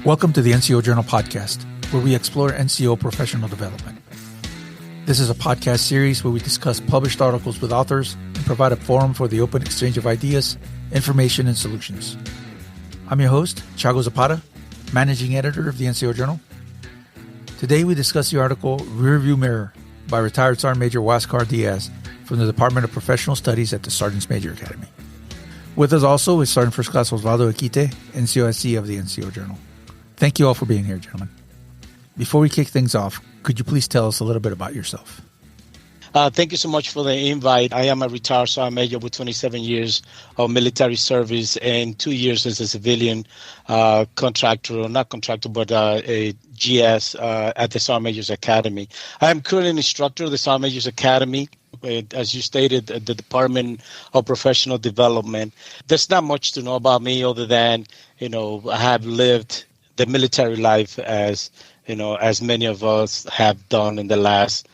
Welcome to the NCO Journal podcast, where we explore NCO professional development. This is a podcast series where we discuss published articles with authors and provide a forum for the open exchange of ideas, information, and solutions. I'm your host, Thiago Zapata, managing editor of the NCO Journal. Today we discuss the article Rearview Mirror by retired Sergeant Major Wascar Diaz from the Department of Professional Studies at the Sergeant's Major Academy. With us also is Sergeant First Class Osvaldo Equite, NCOSC of the NCO Journal. Thank you all for being here, gentlemen. Before we kick things off, could you please tell us a little bit about yourself? Thank you so much for the invite. I am a retired Sergeant Major with 27 years of military service and 2 years as a civilian contractor, or not contractor, but a GS at the Sergeant Major's Academy. I am currently an instructor of the Sergeant Major's Academy. As you stated, the Department of Professional Development. There's not much to know about me other than, I have lived the military life as many of us have done in the last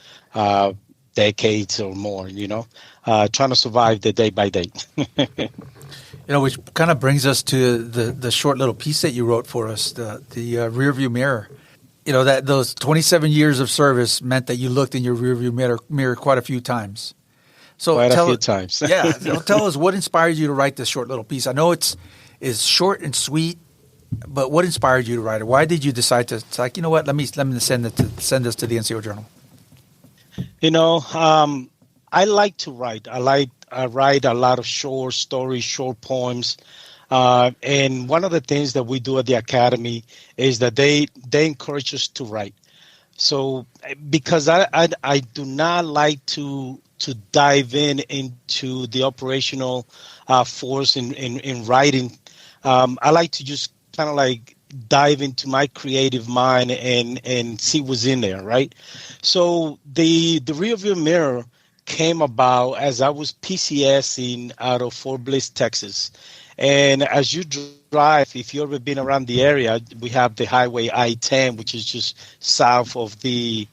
decades or more, trying to survive the day by day. Which kind of brings us to the short little piece that you wrote for us, the Rearview Mirror. That those 27 years of service meant that you looked in your rearview mirror quite a few times. So quite a few times. Yeah. Tell us what inspired you to write this short little piece. I know it's short and sweet, but what inspired you to write it? Why did you decide to? It's like, let me send this to the NCO Journal. I like to write. I write a lot of short stories, short poems. And one of the things that we do at the Academy is that they encourage us to write. So because I do not like to dive into the operational force in writing, I like to just kind of like dive into my creative mind and see what's in there, right? So the Rearview Mirror came about as I was PCSing out of Fort Bliss, Texas. And as you drive, if you've ever been around the area, we have the highway I-10, which is just south of the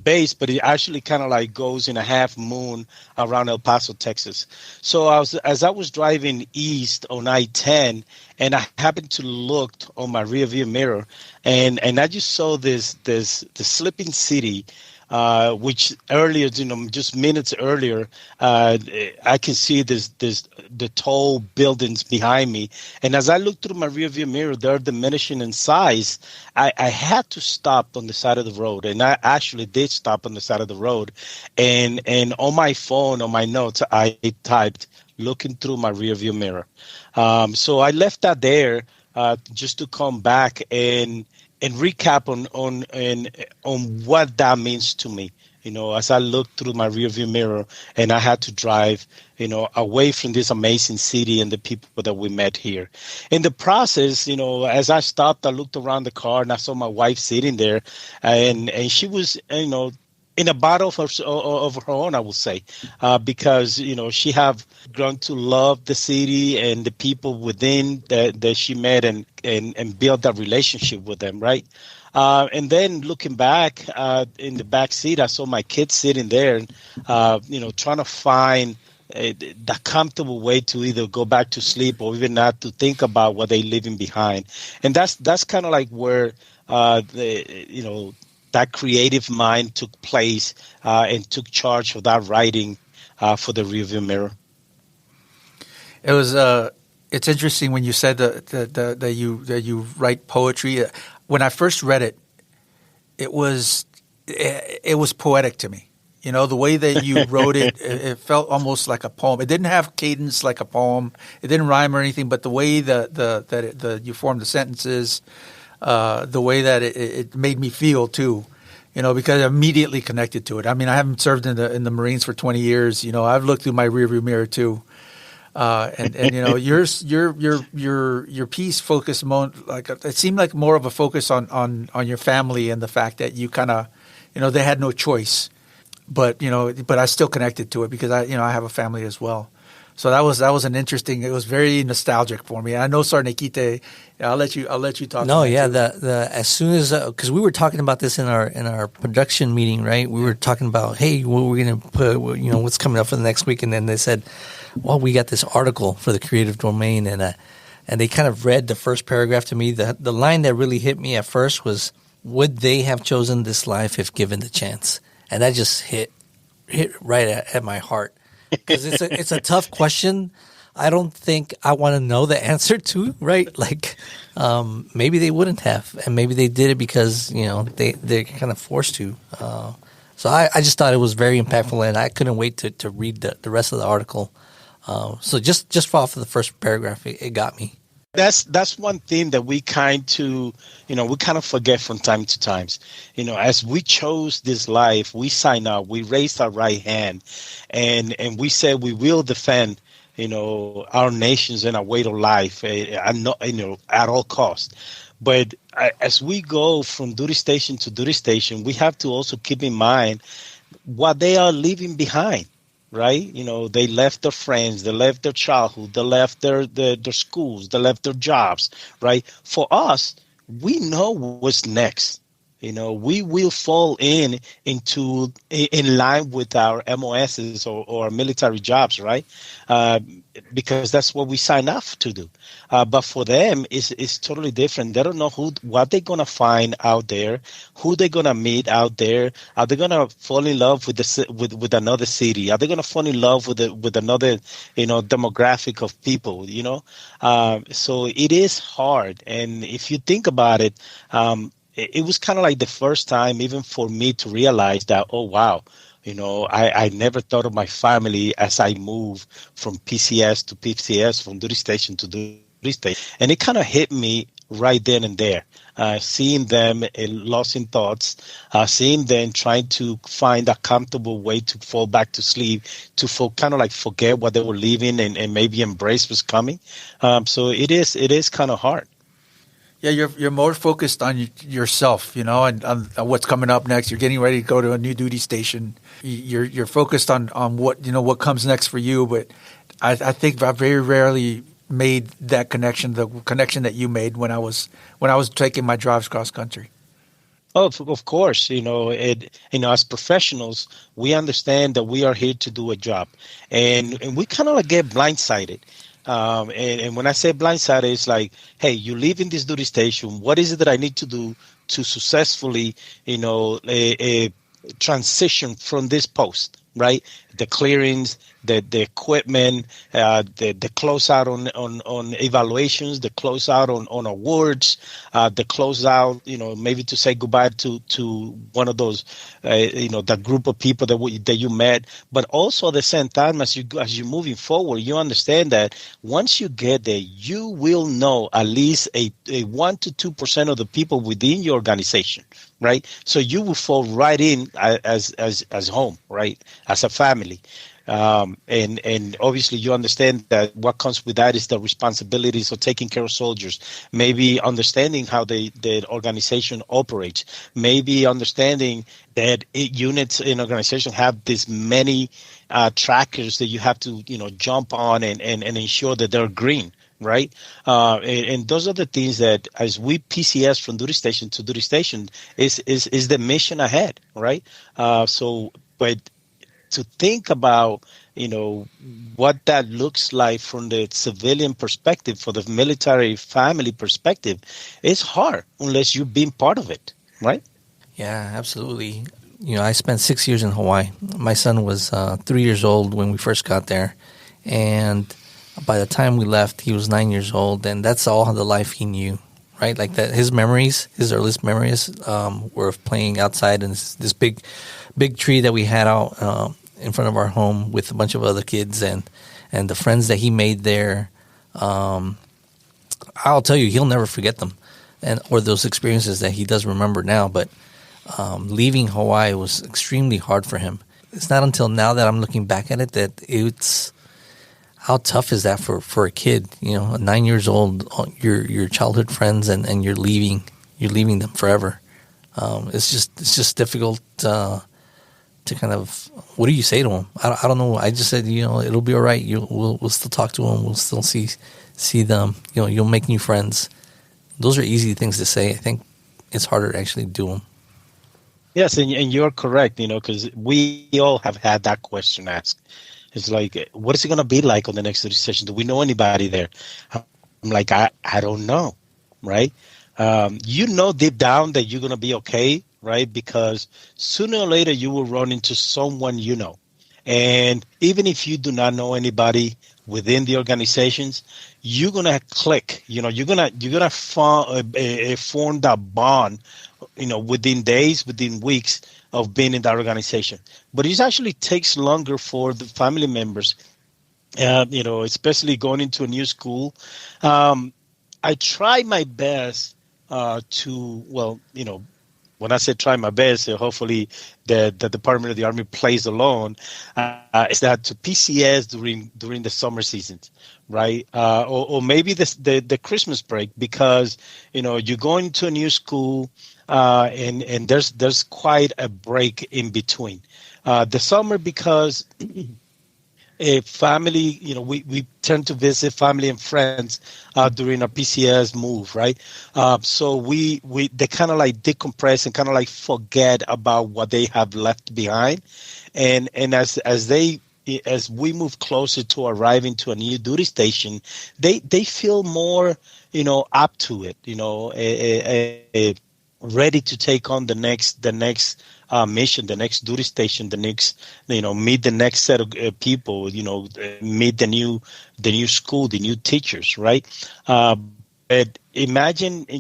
base, but it actually kind of like goes in a half moon around El Paso, Texas. So as I was driving east on I-10, and I happened to look on my rearview mirror, and I just saw the sleeping city. Which earlier, just minutes earlier, I can see the tall buildings behind me. And as I look through my rearview mirror, they're diminishing in size. I had to stop on the side of the road, and I actually did stop on the side of the road. And on my phone, on my notes, I typed "looking through my rearview mirror." So I left that there just to come back and recap on what that means to me, as I look through my rearview mirror and I had to drive, away from this amazing city and the people that we met here. In the process, as I stopped, I looked around the car and I saw my wife sitting there, and she was, in a battle of her own, I would say, because, she have grown to love the city and the people within that she met and build that relationship with them, right? And then looking back in the back seat, I saw my kids sitting there, trying to find the comfortable way to either go back to sleep or even not to think about what they're leaving behind. And that's kind of like where that creative mind took place and took charge of that writing for the Rearview Mirror. It was. It's interesting when you said that you write poetry. When I first read it, it was poetic to me. The way that you wrote it, it felt almost like a poem. It didn't have cadence like a poem. It didn't rhyme or anything, but the way that you formed the sentences. The way that it made me feel too, because I immediately connected to it. I mean, I haven't served in the Marines for 20 years. I've looked through my rearview mirror too, and your piece focused more it seemed like more of a focus on your family and the fact that you kind of, they had no choice, but I still connected to it because I have a family as well. So that was an interesting. It was very nostalgic for me. I know Sergeant Equite. I'll let you talk. No, yeah. As soon as because we were talking about this in our production meeting, right? We were talking about, hey, what we're gonna put, what's coming up for the next week, and then they said, well, we got this article for the creative domain, and and they kind of read the first paragraph to me. The line that really hit me at first was, "Would they have chosen this life if given the chance?" And that just hit right at my heart, because it's a tough question. I don't think I want to know the answer to, right? Like, maybe they wouldn't have, and maybe they did it because, they're kind of forced to. So I just thought it was very impactful, and I couldn't wait to read the rest of the article. So just off of the first paragraph, it got me. That's one thing that we kind of forget from time to times. As we chose this life, we signed up, we raised our right hand, and we said we will defend, our nations and our way of life, at all costs. But as we go from duty station to duty station, we have to also keep in mind what they are leaving behind, right? They left their friends, they left their childhood, they left their schools, they left their jobs, right? For us, we know what's next. We will fall in line with our MOSs or our military jobs, right? Because that's what we sign up to do. But for them, it's totally different. They don't know what they're gonna find out there, who they're gonna meet out there. Are they gonna fall in love with another city? Are they gonna fall in love with another demographic of people? So it is hard, and if you think about it. It was kind of like the first time, even for me, to realize that, oh, wow, I never thought of my family as I moved from PCS to PCS, from duty station to duty station. And it kind of hit me right then and there, seeing them lost in thoughts, seeing them trying to find a comfortable way to fall back to sleep, to kind of like forget what they were leaving and maybe embrace what's coming. So it is kind of hard. Yeah, you're more focused on yourself, and on what's coming up next. You're getting ready to go to a new duty station. You're focused on what comes next for you. But I think I very rarely made that connection, the connection that you made when I was taking my drives cross country. Oh, of course, as professionals, we understand that we are here to do a job, and we kind of like get blindsided. And when I say blindsided, it's like, hey, you live in this duty station. What is it that I need to do to successfully, transition from this post, right? The clearings, the equipment, the closeout on evaluations, the closeout on awards, the closeout, maybe to say goodbye to one of those, that group of people that you met. But also at the same time, as you're moving forward, you understand that once you get there, you will know at least a 1 to 2% of the people within your organization, right? So you will fall right in as home, right? As a family. And obviously you understand that what comes with that is the responsibilities of taking care of soldiers, maybe understanding how the organization operates, maybe understanding that units in organization have this many trackers that you have to jump on and ensure that they're green. Right. And those are the things that as we PCS from duty station to duty station is the mission ahead. Right. But to think about, what that looks like from the civilian perspective, for the military family perspective, it's hard unless you've been part of it. Right. Yeah, absolutely. I spent 6 years in Hawaii. My son was 3 years old when we first got there. And by the time we left, he was 9 years old. And that's all the life he knew, right? Like that, his earliest memories were of playing outside in this big tree that we had out in front of our home with a bunch of other kids and the friends that he made there. I'll tell you, he'll never forget them or those experiences that he does remember now. But leaving Hawaii was extremely hard for him. It's not until now that I'm looking back at it that it's how tough is that for a kid? 9 years old, your childhood friends, and you're leaving them forever. It's just difficult to kind of, what do you say to him? I don't know. I just said, it'll be all right. We'll still talk to him. We'll still see them. You'll make new friends. Those are easy things to say. I think it's harder to actually do them. Yes, and you're correct, because we all have had that question asked. It's like, what is it going to be like on the next duty session? Do we know anybody there? How I'm like, I don't know, right? Deep down that you're going to be okay, right? Because sooner or later you will run into someone you know. And even if you do not know anybody within the organizations, you're going to click, you're going to form that bond, within days, within weeks of being in that organization. But it actually takes longer for the family members, especially going into a new school. I try my best when I say try my best, hopefully the Department of the Army plays along, is that to PCS during the summer seasons, right? Or maybe the Christmas break, because you're going to a new school, and there's quite a break in between. The summer, because a family, we tend to visit family and friends during a PCS move, right? So they kind of like decompress and kind of like forget about what they have left behind, and as we move closer to arriving to a new duty station, they feel more, up to it, ready to take on the next mission, the next duty station, the next, meet the next set of people, meet the new school, the new teachers, right? But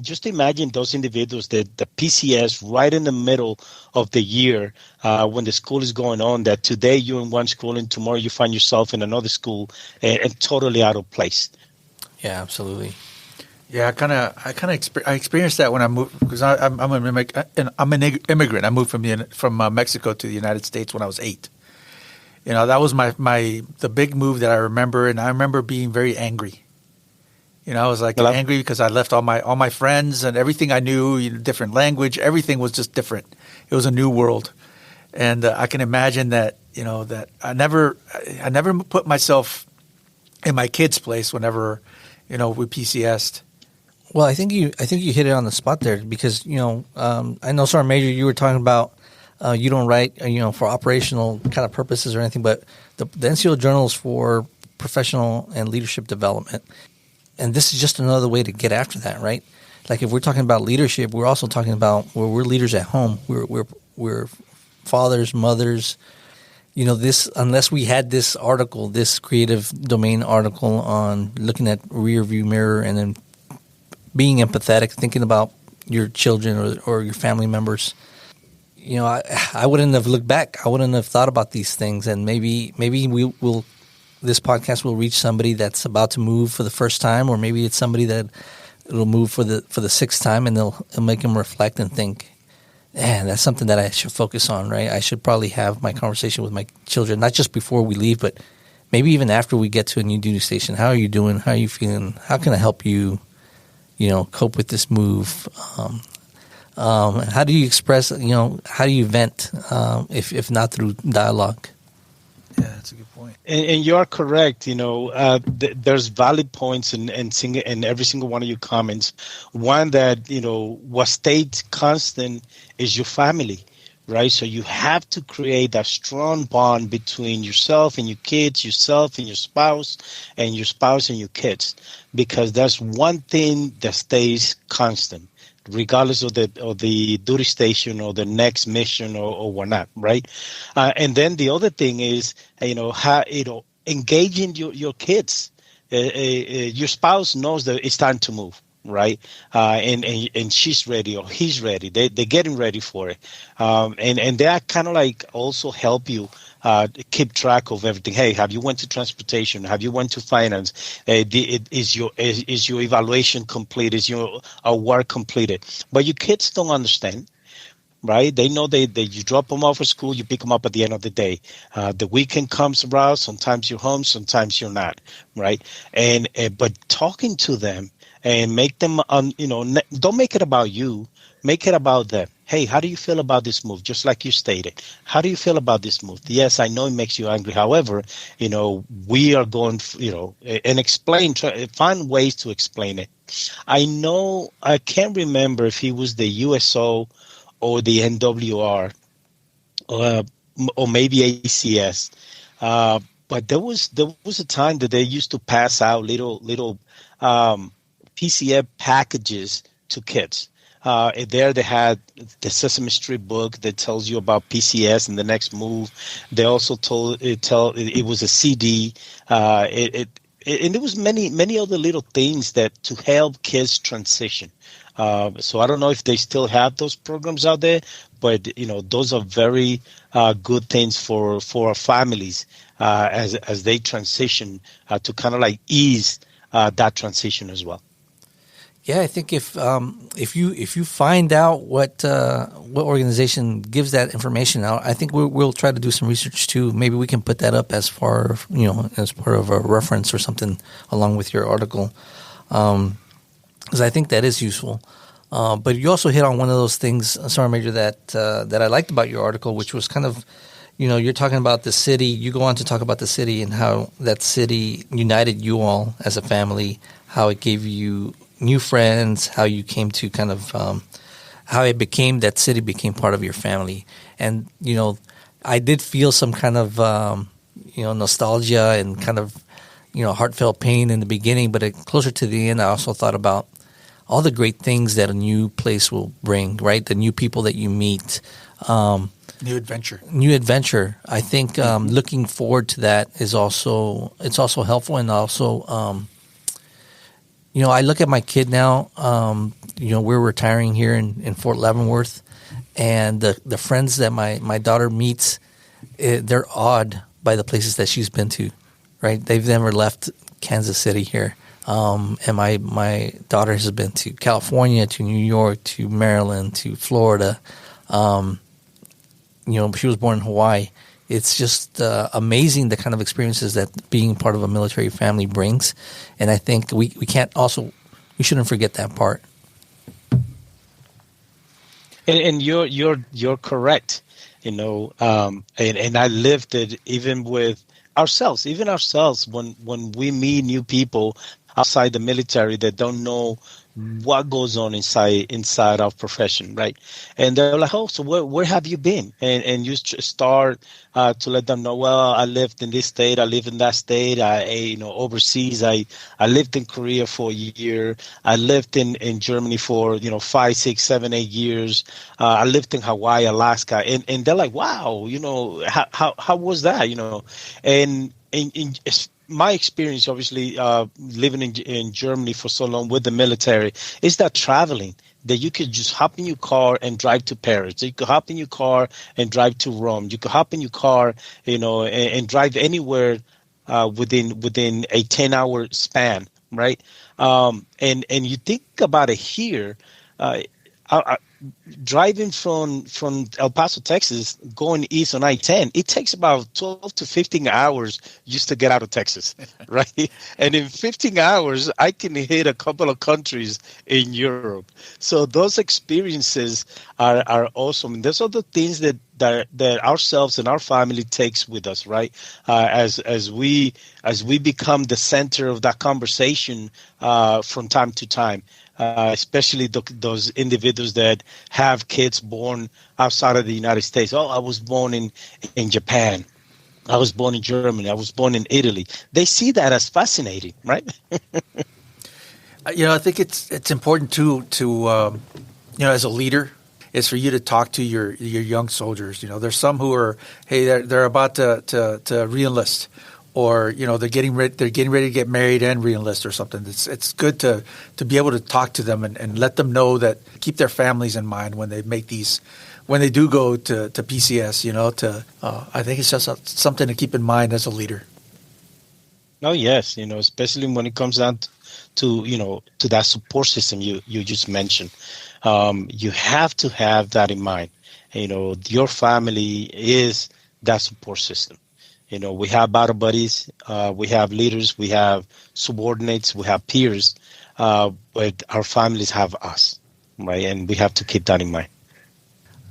just imagine those individuals, that the PCS right in the middle of the year, when the school is going on, that today you're in one school and tomorrow you find yourself in another school, and totally out of place. Yeah, absolutely. Yeah, I experienced that when I moved, because I'm an immigrant. I moved from Mexico to the United States when I was 8. That was the big move that I remember, and I remember being very angry. I was like angry because I left all my friends and everything I knew, different language, everything was just different. It was a new world, and I can imagine that that I never put myself in my kids' place whenever we PCS'd. Well, I think you hit it on the spot there, because I know, Sergeant Major, you were talking about you don't write for operational kind of purposes or anything, but the NCO Journal is for professional and leadership development, and this is just another way to get after that, right? Like if we're talking about leadership, we're also talking about where we're leaders at home. We're fathers, mothers. This, unless we had this article, this creative domain article on looking at Rearview Mirror and then being empathetic, thinking about your children or your family members, I wouldn't have looked back. I wouldn't have thought about these things, and maybe this podcast will reach somebody that's about to move for the first time, or maybe it's somebody that it'll move for the sixth time, and it'll make them reflect and think, man, that's something that I should focus on, right? I should probably have my conversation with my children, not just before we leave, but maybe even after we get to a new duty station. How are you doing? How are you feeling? How can I help you, cope with this move? How do you express, how do you vent, if not through dialogue? Yeah, that's a good point. And you are correct. There's valid points in every single one of your comments. One that, what stayed constant is your family, right? So you have to create that strong bond between yourself and your kids, yourself and your spouse and your kids, because that's one thing that stays constant, regardless of the duty station or the next mission or whatnot, right? And then the other thing is, engaging your kids. Your spouse knows that it's time to move, right? And she's ready or he's ready. They're getting ready for it, and they kind of like also help you keep track of everything. Hey, have you went to transportation? Have you went to finance? Is your evaluation complete? Is your work completed? But your kids don't understand, right? They know that you drop them off at school, you pick them up at the end of the day. The weekend comes around. Sometimes you're home, sometimes you're not, right? And but talking to them and make them, don't make it about you. Make it about them. Hey, how do you feel about this move? Just like you stated. How do you feel about this move? Yes, I know it makes you angry. However, we are going, and find ways to explain it. I can't remember if he was the USO or the NWR, or maybe ACS. But there was a time that they used to pass out little PCF packages to kids. There they had the Sesame Street book that tells you about PCS and the next move. They also it was a CD. And there was many other little things that to help kids transition. So I don't know if they still have those programs out there, but those are very good things for our families as they transition to kind of like ease that transition as well. Yeah, I think if you find out what organization gives that information out, I think we'll try to do some research too. Maybe we can put that up as part of a reference or something along with your article, because I think that is useful. But you also hit on one of those things, Sergeant Major, that I liked about your article, which was kind of, you're talking about the city. You go on to talk about the city and how that city united you all as a family, how it gave you new friends, how you came to kind of how that city became part of your family. And, I did feel some kind of, nostalgia and kind of, heartfelt pain in the beginning. But closer to the end, I also thought about all the great things that a new place will bring, right? The new people that you meet. New adventure. I think looking forward to that it's also helpful. And also, I look at my kid now. We're retiring here in Fort Leavenworth, and the friends that my daughter meets, they're awed by the places that she's been to, right? They've never left Kansas City here. And my daughter has been to California, to New York, to Maryland, to Florida. She was born in Hawaii. It's just amazing the kind of experiences that being part of a military family brings. And I think we shouldn't forget that part. And you're correct. And I lived it even with ourselves, when we meet new people outside the military that don't know what goes on inside our profession, right? And they're like, oh, so where have you been? And you start to let them know, well, I lived in this state, I live in that state, overseas, I lived in Korea for a year, I lived in Germany for 5, 6, 7, 8 years, I lived in Hawaii, Alaska, and they're like, wow, how was that, and my experience, obviously, living in Germany for so long with the military, is that traveling, that you could just hop in your car and drive to Paris. You could hop in your car and drive to Rome. You could hop in your car, and drive anywhere within a 10-hour span, right? And you think about it here, driving from El Paso, Texas, going east on I-10, it takes about 12 to 15 hours just to get out of Texas, right? And in 15 hours, I can hit a couple of countries in Europe. So those experiences are awesome. And those are the things that ourselves and our family takes with us, right? As we become the center of that conversation from time to time. Especially those individuals that have kids born outside of the United States. Oh, I was born in Japan. I was born in Germany. I was born in Italy. They see that as fascinating, right? I think it's important to as a leader, is for you to talk to your young soldiers. There's some who are, hey, they're about to re-enlist. Or they're getting ready to get married and re-enlist or something. It's good to be able to talk to them and let them know that, keep their families in mind when they do go to PCS. I think it's just something to keep in mind as a leader. Oh yes, especially when it comes down to that support system you just mentioned. You have to have that in mind. Your family is that support system. We have battle buddies, we have leaders, we have subordinates, we have peers, but our families have us, right? And we have to keep that in mind.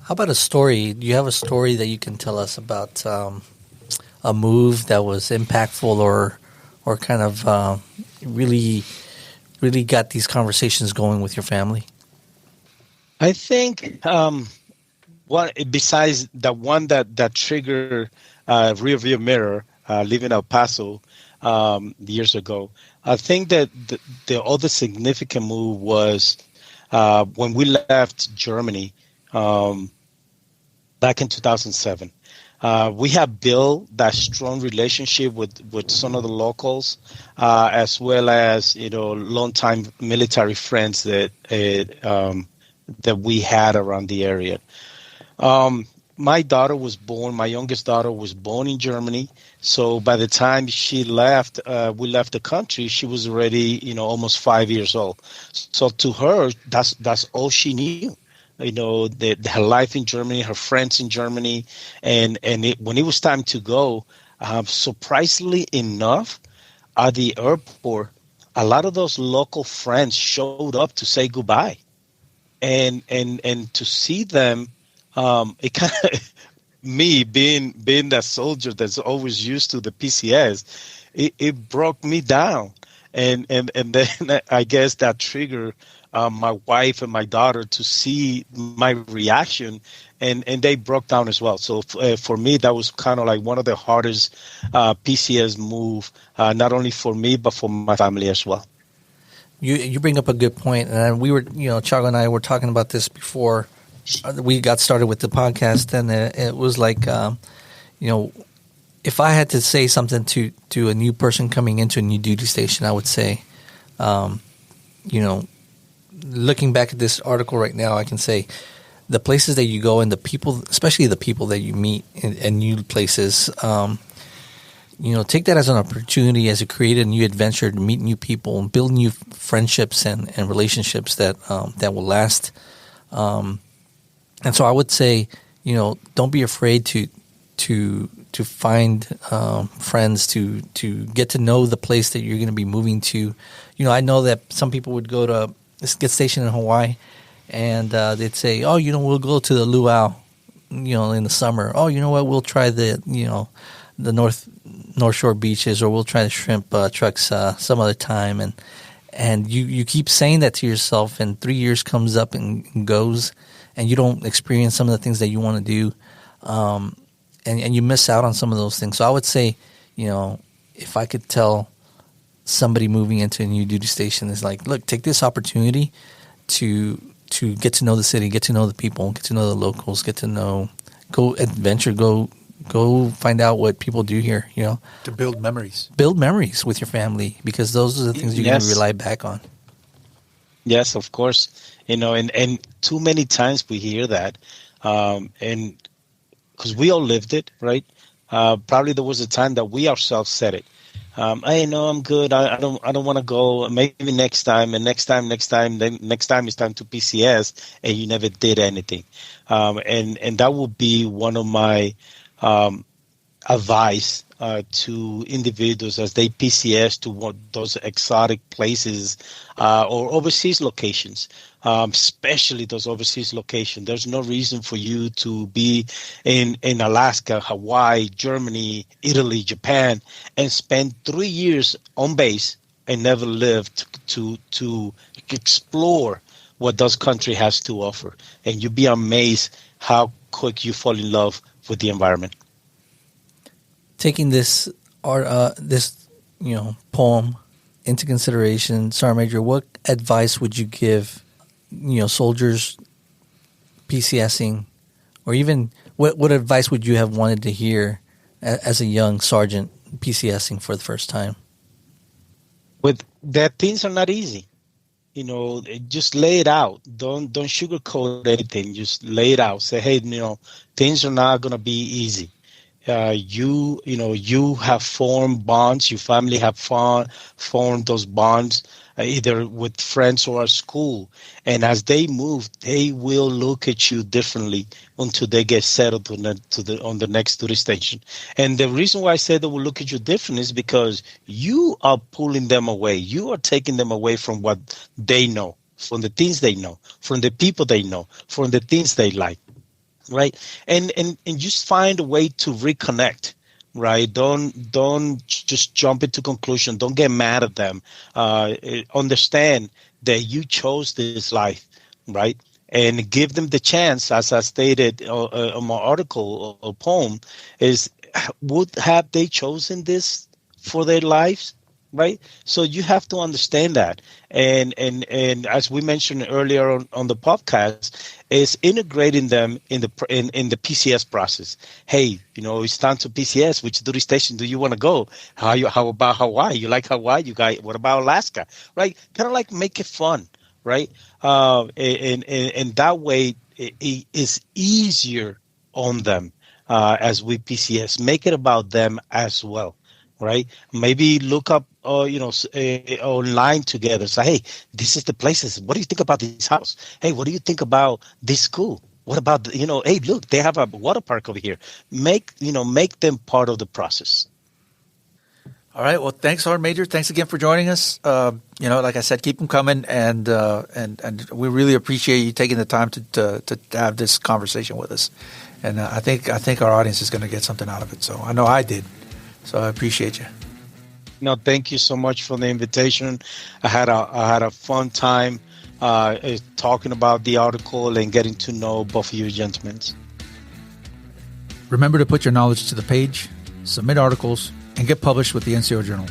How about a story? Do you have a story that you can tell us about a move that was impactful or kind of really got these conversations going with your family? I think besides the one that triggered Rearview Mirror, leaving El Paso, years ago. I think that the other significant move was when we left Germany back in 2007. We have built that strong relationship with some of the locals, as well as longtime military friends that we had around the area. My daughter was born. My youngest daughter was born in Germany. So by the time she left, we left the country. She was already, almost 5 years old. So to her, that's all she knew. Her life in Germany, her friends in Germany, and when it was time to go, surprisingly enough, at the airport, a lot of those local friends showed up to say goodbye, and to see them, it kind of me being that soldier that's always used to the PCS, it broke me down, and then I guess that triggered my wife and my daughter to see my reaction, and they broke down as well. So for me, that was kind of like one of the hardest PCS move, not only for me but for my family as well. You bring up a good point, and we were, Chago and I were talking about this before we got started with the podcast, and it was like, if I had to say something to a new person coming into a new duty station, I would say, looking back at this article right now, I can say the places that you go and the people, especially the people that you meet in new places, take that as an opportunity, as a create a new adventure to meet new people and build new friendships and relationships that will last. And so I would say, don't be afraid to find friends, to get to know the place that you're going to be moving to. I know that some people would go to get stationed in Hawaii, and they'd say, "Oh, we'll go to the luau, in the summer. Oh, you know what? We'll try the North Shore beaches, or we'll try the shrimp trucks some other time." And you keep saying that to yourself, and 3 years comes up and goes, and you don't experience some of the things that you want to do, and you miss out on some of those things. So I would say, if I could tell somebody moving into a new duty station, is like, look, take this opportunity to get to know the city, get to know the people, get to know the locals, go adventure, go find out what people do here, To build memories. Build memories with your family, because those are the things you're going to rely back on. Yes, of course. And too many times we hear that, and because we all lived it, right? Probably there was a time that we ourselves said it. I know I'm good. I don't want to go. Maybe next time, and next time. Then next time it's time to PCS, and you never did anything. And that would be one of my advice to individuals as they PCS to those exotic places or overseas locations, especially those overseas locations. There's no reason for you to be in Alaska, Hawaii, Germany, Italy, Japan, and spend 3 years on base and never live to explore what those country has to offer. And you'd be amazed how quick you fall in love with the environment. Taking this poem into consideration, Sergeant Major, what advice would you give, soldiers PCSing, or even what advice would you have wanted to hear as a young sergeant PCSing for the first time? With that, things are not easy. Just lay it out. Don't sugarcoat anything. Just lay it out. Say, hey, things are not going to be easy. You have formed bonds. Your family have formed those bonds, either with friends or at school. And as they move, they will look at you differently until they get settled on the next duty station. And the reason why I said they will look at you different is because you are pulling them away. You are taking them away from what they know, from the things they know, from the people they know, from the things they like. Right. And just find a way to reconnect. Right. Don't just jump into conclusion. Don't get mad at them. Understand that you chose this life. Right. And give them the chance, as I stated on my article or poem, is would have they chosen this for their lives, right? So you have to understand that. And as we mentioned earlier on the podcast, is integrating them in the PCS process. Hey, it's time to PCS. Which duty station do you want to go? How about Hawaii? You like Hawaii? You guys, what about Alaska? Right? Kind of like make it fun, right? And that way it is easier on them as we PCS. Make it about them as well. Right? Maybe look up, online together. Say, hey, this is the places. What do you think about this house? Hey, what do you think about this school? What about, hey, look, they have a water park over here. Make them part of the process. All right. Well, thanks, Sergeant Major. Thanks again for joining us. Like I said, keep them coming, and we really appreciate you taking the time to have this conversation with us. And I think our audience is going to get something out of it. So I know I did. So I appreciate you. No, thank you so much for the invitation. I had a fun time talking about the article and getting to know both of you gentlemen. Remember to put your knowledge to the page, submit articles, and get published with the NCO Journal.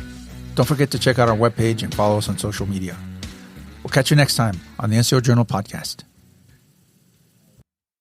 Don't forget to check out our webpage and follow us on social media. We'll catch you next time on the NCO Journal podcast.